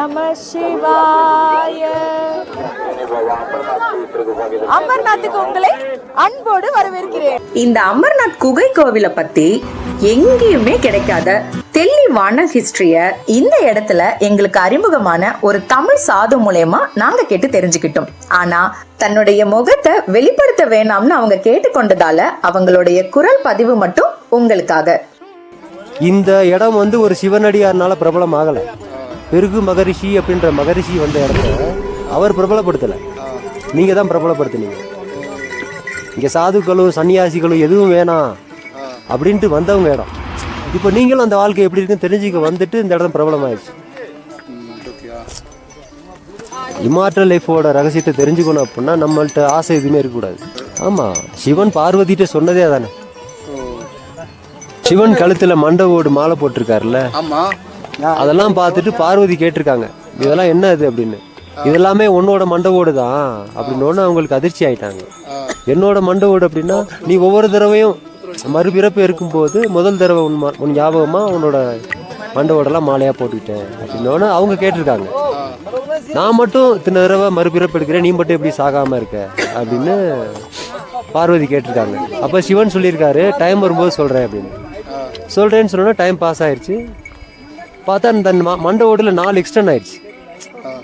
நம சிவாய. அமர்நாத்துக்கு உங்களை அன்போடு வரவேற்கிறேன். இந்த அமர்நாத் குகை கோவிலை பத்தி எங்கேயுமே கிடைக்காத தெளிவான ஹிஸ்டரிய இந்த இடத்துல எங்களுக்கு அறிமுகமான ஒரு தமிழ் சாது மூலமா நாங்க கேட்டு தெரிஞ்சுக்கிட்டோம். ஆனா தன்னுடைய முகத்தை வெளிப்படுத்த வேணாம்னு அவங்க கேட்டுக்கொண்டதால அவங்களுடைய குரல் பதிவு மட்டும் உங்களுக்காக. இந்த இடம் வந்து ஒரு சிவனடியார்னால பிரபலம் ஆகலை. பெருகு மகரிஷி அப்படின்ற மகரிஷி வந்த இடத்த அவர் பிரபலப்படுத்தலை, நீங்கள் தான் பிரபலப்படுத்தினீங்க. இங்கே சாதுக்களும் சன்னியாசிகளும் எதுவும் வேணாம் அப்படின்ட்டு வந்தவங்க இடம். இப்போ நீங்களும் அந்த வாழ்க்கை எப்படி இருக்குன்னு தெரிஞ்சுக்க வந்துட்டு இந்த இடம் பிரபலமாயிடுச்சு. இமார்டல் லைஃபோட ரகசியத்தை தெரிஞ்சுக்கணும் அப்படின்னா நம்மள்ட்ட ஆசை எதுவுமே இருக்கக்கூடாது. ஆமாம், சிவன் பார்வதிட்ட சொன்னதே தானே. சிவன் கழுத்தில் மண்டவோடு மாலை போட்டிருக்காருல்ல, அதெல்லாம் பார்த்துட்டு பார்வதி கேட்டிருக்காங்க, இதெல்லாம் என்ன அது அப்படின்னு. இதெல்லாமே உன்னோட மண்டவோடு தான் அப்படின்னு அவங்களுக்கு அதிர்ச்சி ஆயிட்டாங்க. என்னோட மண்டவோடு அப்படின்னா நீ ஒவ்வொரு தடவையும் மறுபிறப்பு இருக்கும்போது முதல் தடவை உன் ஞாபகமாக உன்னோட மண்டவோடெல்லாம் மாலையாக போட்டுக்கிட்டேன் அப்படின்னு அவங்க கேட்டிருக்காங்க. நான் மட்டும் இத்தனை தடவை மறுபிறப்பு எடுக்கிறேன், நீ மட்டும் எப்படி சாகாமல் இருக்க அப்படின்னு பார்வதி கேட்டிருக்காங்க. அப்போ சிவன் சொல்லியிருக்காரு, டைம் வரும்போது சொல்கிறேன் அப்படின்னு. சொல்கிறேன்னு சொன்னோன்னா டைம் பாஸ் ஆயிடுச்சு. பார்த்தா அந்த மண்டவோடில் 4 எக்ஸ்டெண்ட் ஆயிடுச்சு.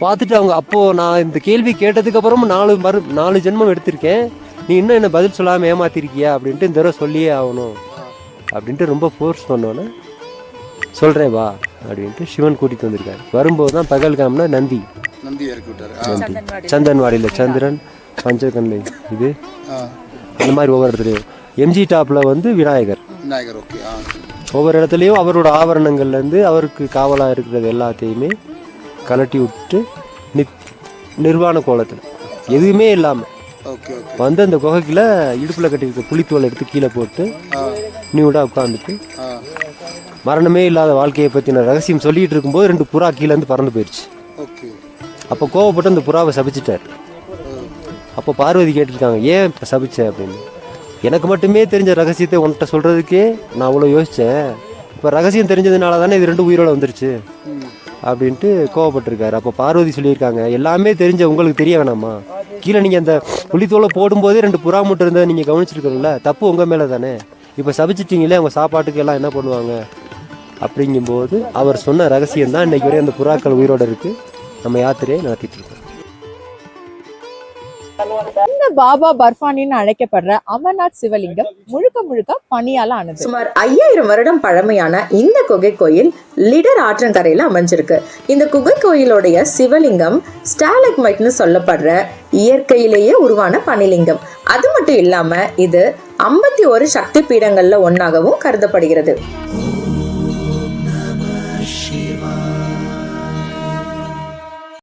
பார்த்துட்டு அவங்க அப்போது நான் இந்த கேள்வி கேட்டதுக்கப்புறமும் 4 ஜென்மம் எடுத்திருக்கேன், நீ இன்னும் என்ன பதில் சொல்லாமல் ஏமாத்திருக்கியா அப்படின்ட்டு இந்த தடவை சொல்லியே ஆகணும் அப்படின்ட்டு ரொம்ப ஃபோர்ஸ் பண்ணோன்னே சொல்கிறேன் வா அப்படின்ட்டு சிவன் கூட்டிகிட்டு வந்திருக்காரு. வரும்போது தான் பகல்காம்னா நந்தி சந்தன்வாடியில் சந்திரன் பஞ்சகண்ணை இது அந்த மாதிரி ஒவ்வொரு இடத்துலையும். எம்ஜி டாப்பில் வந்து விநாயகர். ஒவ்வொரு இடத்துலையும் அவரோட ஆவரணங்கள்லேருந்து அவருக்கு காவலாக இருக்கிறது எல்லாத்தையுமே கலட்டி விட்டு நிர்வாண கோலத்தில் எதுவுமே இல்லாமல் வந்து அந்த குகைக்குள்ள இடுப்பில் கட்டியிருக்க புளித்தோலை எடுத்து கீழே போட்டு நியூடாக உட்காந்துட்டு மரணமே இல்லாத வாழ்க்கையை பற்றின ரகசியம் சொல்லிகிட்டு இருக்கும்போது 2 புறா கீழேருந்து பறந்து போயிடுச்சு. அப்போ கோவப்பட்டு அந்த புறாவை சபிச்சிட்டார். அப்போ பார்வதி கேட்டிருக்காங்க, ஏன் இப்போ சபிச்ச அப்படின்னு. எனக்கு மட்டுமே தெரிஞ்ச ரகசியத்தை உன்கிட்ட சொல்கிறதுக்கே நான் அவ்வளோ யோசித்தேன், இப்போ ரகசியம் தெரிஞ்சதுனால தானே இது 2 உயிரோட வந்துருச்சு அப்படின்ட்டு கோவப்பட்டிருக்காரு. அப்போ பார்வதி சொல்லியிருக்காங்க, எல்லாமே தெரிஞ்ச உங்களுக்கு தெரிய வேணாமா, கீழே நீங்கள் அந்த புளித்தோலை போடும்போதே 2 புறா மூட்டை இருந்ததை நீங்கள் கவனிச்சிருக்கணும்ல, தப்பு உங்கள் மேலே தானே, இப்போ சபிச்சிட்டிங்களே அவங்க சாப்பாட்டுக்கு எல்லாம் என்ன பண்ணுவாங்க அப்படிங்கும்போது அவர் சொன்ன ரகசியம் தான் இன்றைக்கி வரையும் அந்த புறாக்கள் உயிரோடு இருக்குது. நம்ம யாத்திரையை நடத்திட்டு இருக்கோம். இந்த பாபா பர்ஃபானின்னு அழைக்கப்படுற அமர்நாத் சிவலிங்கம் முழுக்க பனியால ஆனது. சுமார் 5000 வருடம் பழமையான இந்த குகை கோயில் லிடர் ஆற்றங்கரையில அமைஞ்சிருக்கு. இந்த குகை கோயிலுடைய சிவலிங்கம் ஸ்டாலக்மைட்னு சொல்லப்படுற இயற்கையிலேயே உருவான பனிலிங்கம். அது மட்டும் இல்லாம இது 51 சக்தி பீடங்கள்ல ஒன்னாகவும் கருதப்படுகிறது.